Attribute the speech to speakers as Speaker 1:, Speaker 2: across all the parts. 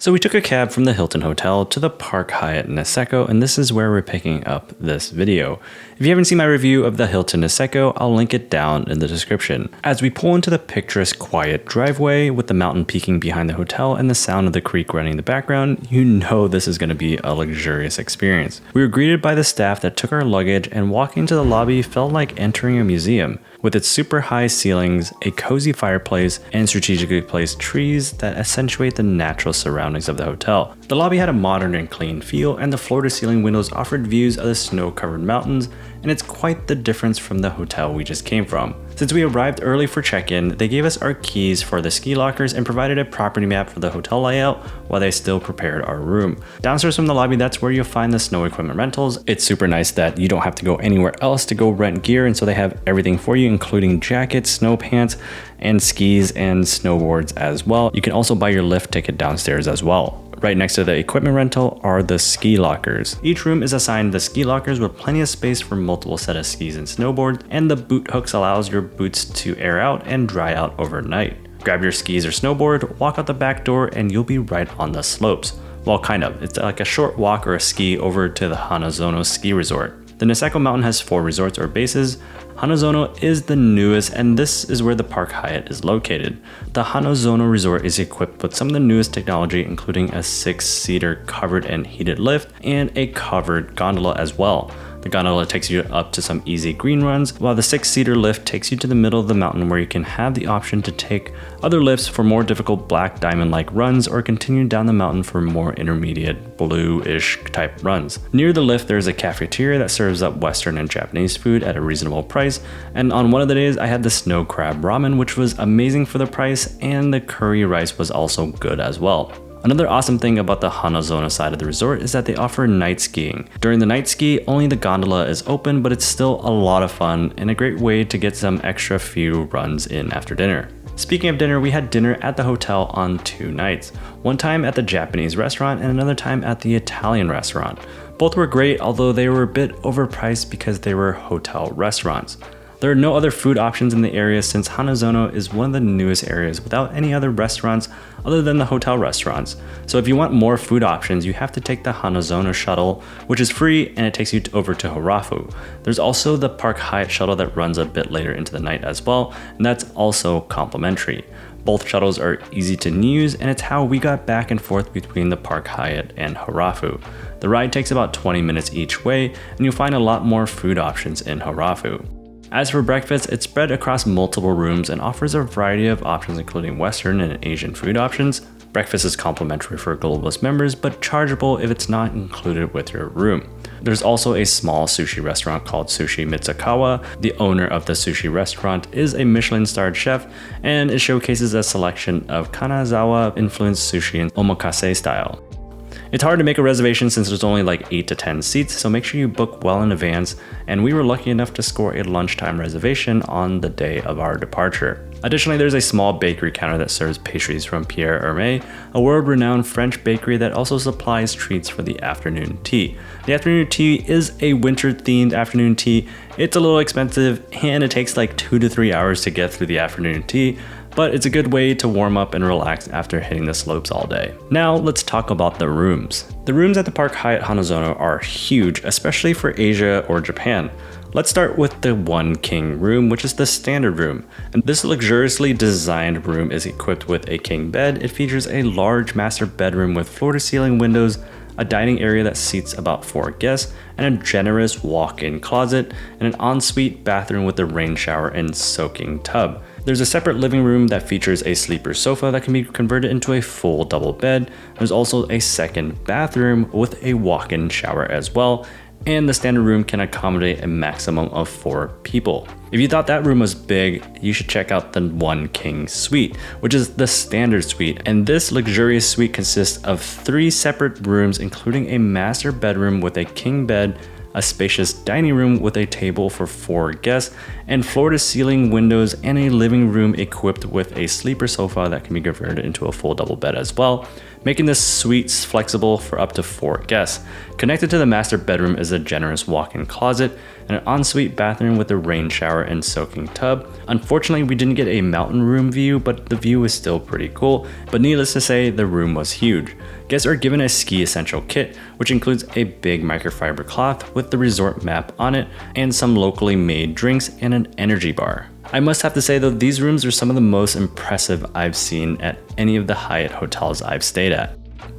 Speaker 1: So we took a cab from the Hilton Hotel to the Park Hyatt Niseko, and this is where we're picking up this video. If you haven't seen my review of the Hilton Niseko, I'll link it down in the description. As we pull into the picturesque quiet driveway with the mountain peaking behind the hotel and the sound of the creek running in the background, you know this is going to be a luxurious experience. We were greeted by the staff that took our luggage, and walking to the lobby felt like entering a museum. With its super high ceilings, a cozy fireplace, and strategically placed trees that accentuate the natural surroundings of the hotel. The lobby had a modern and clean feel, and the floor-to-ceiling windows offered views of the snow-covered mountains, and it's quite the difference from the hotel we just came from. Since we arrived early for check-in, they gave us our keys for the ski lockers and provided a property map for the hotel layout while they still prepared our room. Downstairs from the lobby, that's where you'll find the snow equipment rentals. It's super nice that you don't have to go anywhere else to go rent gear, and so they have everything for you, including jackets, snow pants, and skis and snowboards as well. You can also buy your lift ticket downstairs as well. Right next to the equipment rental are the ski lockers. Each room is assigned the ski lockers with plenty of space for multiple set of skis and snowboards, and the boot hooks allows your boots to air out and dry out overnight. Grab your skis or snowboard, walk out the back door, and you'll be right on the slopes. Well, kind of. It's like a short walk or a ski over to the Hanazono ski resort. The Niseko mountain has 4 resorts or bases. Hanazono is the newest, and this is where the Park Hyatt is located. The Hanazono Resort is equipped with some of the newest technology, including a 6-seater covered and heated lift and a covered gondola as well. The gondola takes you up to some easy green runs, while the 6-seater lift takes you to the middle of the mountain, where you can have the option to take other lifts for more difficult black diamond-like runs or continue down the mountain for more intermediate blue-ish type runs. Near the lift, there's a cafeteria that serves up Western and Japanese food at a reasonable price, and on one of the days I had the snow crab ramen, which was amazing for the price, and the curry rice was also good as well. Another awesome thing about the Hanazono side of the resort is that they offer night skiing. During the night ski, only the gondola is open, but it's still a lot of fun and a great way to get some extra few runs in after dinner. Speaking of dinner, we had dinner at the hotel on 2 nights. One time at the Japanese restaurant and another time at the Italian restaurant. Both were great, although they were a bit overpriced because they were hotel restaurants. There are no other food options in the area since Hanazono is one of the newest areas without any other restaurants other than the hotel restaurants. So if you want more food options, you have to take the Hanazono shuttle, which is free and it takes you over to Hirafu. There's also the Park Hyatt shuttle that runs a bit later into the night as well, and that's also complimentary. Both shuttles are easy to use, and it's how we got back and forth between the Park Hyatt and Hirafu. The ride takes about 20 minutes each way, and you'll find a lot more food options in Hirafu. As for breakfast, it's spread across multiple rooms and offers a variety of options including Western and Asian food options. Breakfast is complimentary for Globalist members, but chargeable if it's not included with your room. There's also a small sushi restaurant called Sushi Mitsukawa. The owner of the sushi restaurant is a Michelin-starred chef, and it showcases a selection of Kanazawa-influenced sushi and omakase style. It's hard to make a reservation since there's only like 8 to 10 seats, so make sure you book well in advance, and we were lucky enough to score a lunchtime reservation on the day of our departure. Additionally, there's a small bakery counter that serves pastries from Pierre, Herme, a world-renowned French bakery that also supplies treats for the afternoon tea. The afternoon tea is a winter-themed afternoon tea. It's a little expensive, and it takes like 2 to 3 hours to get through the afternoon tea, but it's a good way to warm up and relax after hitting the slopes all day. Now let's talk about the rooms. The rooms at the Park Hyatt Hanazono are huge, especially for Asia or Japan. Let's start with the 1 king room, which is the standard room. And this luxuriously designed room is equipped with a king bed. It features a large master bedroom with floor-to-ceiling windows, a dining area that seats about 4 guests, and a generous walk-in closet, and an ensuite bathroom with a rain shower and soaking tub. There's a separate living room that features a sleeper sofa that can be converted into a full double bed. There's also a second bathroom with a walk-in shower as well, and the standard room can accommodate a maximum of 4 people. If you thought that room was big, you should check out the 1 king suite, which is the standard suite. And this luxurious suite consists of 3 separate rooms, including a master bedroom with a king bed, a spacious dining room with a table for 4 guests, and floor-to-ceiling windows, and a living room equipped with a sleeper sofa that can be converted into a full double bed as well. making this suite flexible for up to 4 guests. Connected to the master bedroom is a generous walk-in closet and an ensuite bathroom with a rain shower and soaking tub. Unfortunately, we didn't get a mountain room view, but the view was still pretty cool. But needless to say, the room was huge. Guests are given a ski essential kit, which includes a big microfiber cloth with the resort map on it and some locally made drinks and an energy bar. I must have to say though, these rooms are some of the most impressive I've seen at any of the Hyatt hotels I've stayed at.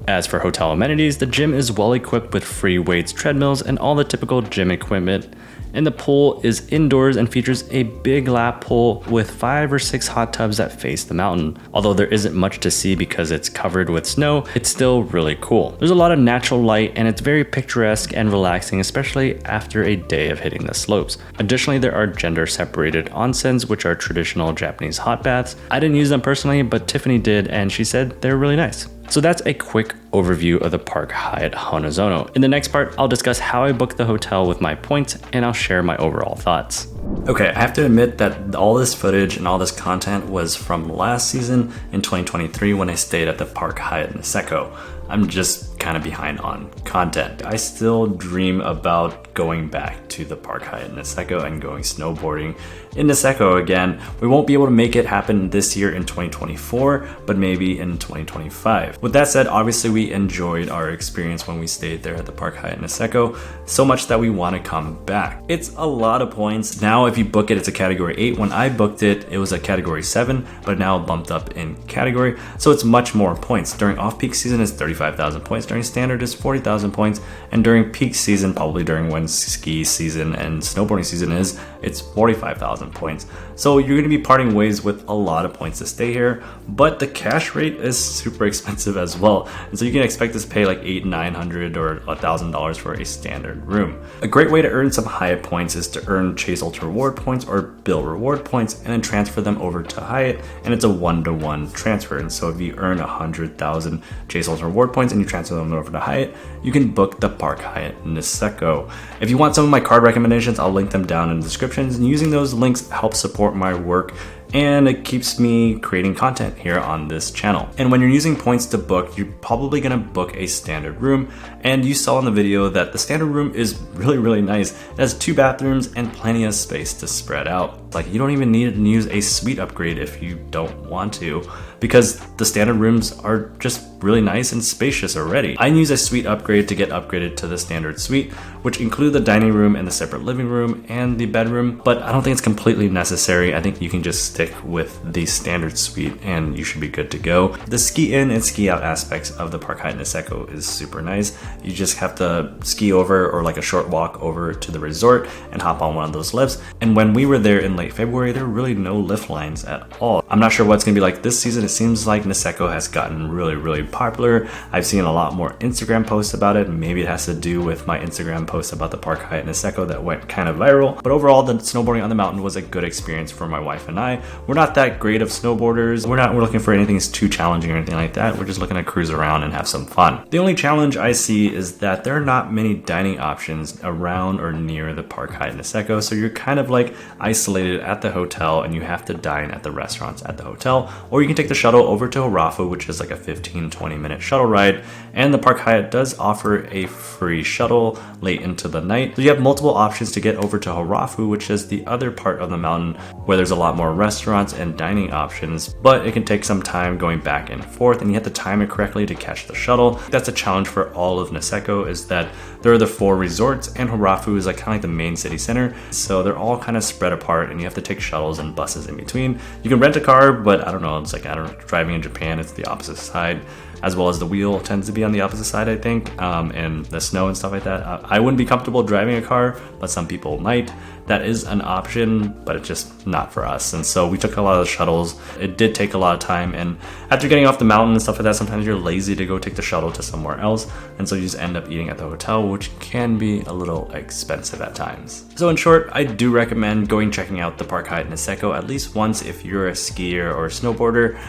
Speaker 1: As for hotel amenities, the gym is well equipped with free weights, treadmills, and all the typical gym equipment. And the pool is indoors and features a big lap pool with 5 or 6 hot tubs that face the mountain. Although there isn't much to see because it's covered with snow, it's still really cool. There's a lot of natural light and it's very picturesque and relaxing, especially after a day of hitting the slopes. Additionally, there are gender separated onsens, which are traditional Japanese hot baths. I didn't use them personally, but Tiffany did and she said they're really nice. So that's a quick overview of the Park Hyatt Hanazono. In the next part, I'll discuss how I booked the hotel with my points and I'll share my overall thoughts. Okay, I have to admit that all this footage and all this content was from last season in 2023 when I stayed at the Park Hyatt Niseko. I'm just kind of behind on content. I still dream about going back to the Park Hyatt Niseko and going snowboarding in Niseko again. We won't be able to make it happen this year in 2024, but maybe in 2025. With that said, obviously we enjoyed our experience when we stayed there at the Park Hyatt Niseko, so much that we want to come back. It's a lot of points. Now if you book it, it's a category 8. When I booked it, it was a category 7, but now bumped up in category, so it's much more points. During off-peak season, it's 35,000 points. During standard, it's 40,000 points. And during peak season, probably during when ski season and snowboarding season is, it's 45,000 points. So you're going to be parting ways with a lot of points to stay here, but the cash rate is super expensive as well. And so you can expect to pay like $800, $900 or $1,000 for a standard room. A great way to earn some Hyatt points is to earn Chase Ultra reward points or Bill reward points and then transfer them over to Hyatt, and it's a 1-to-1 transfer. And so if you earn 100,000 Chase Ultra reward points and you transfer them over to Hyatt, you can book the Park Hyatt Niseko. If you want some of my card recommendations, I'll link them down in the descriptions, and using those links helps support my work and it keeps me creating content here on this channel. And when you're using points to book, you're probably gonna book a standard room, and you saw in the video that the standard room is really nice. It has 2 bathrooms and plenty of space to spread out. Like, you don't even need to use a suite upgrade if you don't want to, because the standard rooms are just really nice and spacious already. I use a suite upgrade to get upgraded to the standard suite, which include the dining room and the separate living room and the bedroom, but I don't think it's completely necessary. I think you can just stick with the standard suite and you should be good to go. The ski in and ski out aspects of the Park Hyatt Niseko is super nice. You just have to ski over or like a short walk over to the resort and hop on one of those lifts. And when we were there in late February, there were really no lift lines at all. I'm not sure what's gonna be like this season. It seems like Niseko has gotten really popular. I've seen a lot more Instagram posts about it. Maybe it has to do with my Instagram post about the Park Hyatt Niseko that went kind of viral. But overall, the snowboarding on the mountain was a good experience for my wife and I. We're not that great of snowboarders. We're looking for anything that's too challenging or anything like that. We're just looking to cruise around and have some fun. The only challenge I see is that there are not many dining options around or near the Park Hyatt Niseko. So you're kind of like isolated at the hotel and you have to dine at the restaurants at the hotel, or you can take the shuttle over to Hirafu, which is like a 15-20 minute shuttle ride. And the Park Hyatt does offer a free shuttle late into the night. So you have multiple options to get over to Hirafu, which is the other part of the mountain where there's a lot more restaurants and dining options, but it can take some time going back and forth and you have to time it correctly to catch the shuttle. That's a challenge for all of Niseko, is that there are the 4 resorts and Hirafu is like kind of like the main city center. So they're all kind of spread apart and you have to take shuttles and buses in between. You can rent a car, but I don't know, it's like, driving in Japan, it's the opposite side, as well as the wheel tends to be on the opposite side, I think, and the snow and stuff like that. I wouldn't be comfortable driving a car, but some people might. That is an option, but it's just not for us. And so we took a lot of the shuttles. It did take a lot of time, and after getting off the mountain and stuff like that, sometimes you're lazy to go take the shuttle to somewhere else, and so you just end up eating at the hotel, which can be a little expensive at times. So in short, I do recommend checking out the Park Hyatt Niseko at least once if you're a skier or a snowboarder.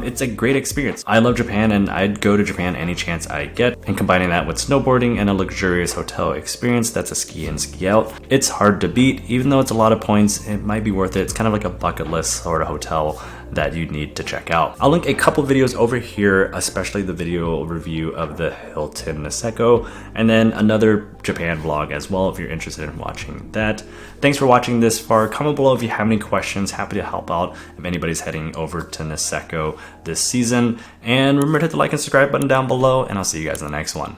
Speaker 1: It's a great experience. I love Japan and I'd go to Japan any chance I get, and combining that with snowboarding and a luxurious hotel experience that's a ski in, ski out, it's hard to beat. Even though it's a lot of points, it might be worth it. It's kind of like a bucket list sort of hotel that you need to check out. I'll link a couple videos over here, especially the video review of the Hilton Niseko, and then another Japan vlog as well if you're interested in watching that. Thanks for watching this far. Comment below if you have any questions. Happy to help out if anybody's heading over to Niseko this season. And remember to hit the like and subscribe button down below, and I'll see you guys in the next one.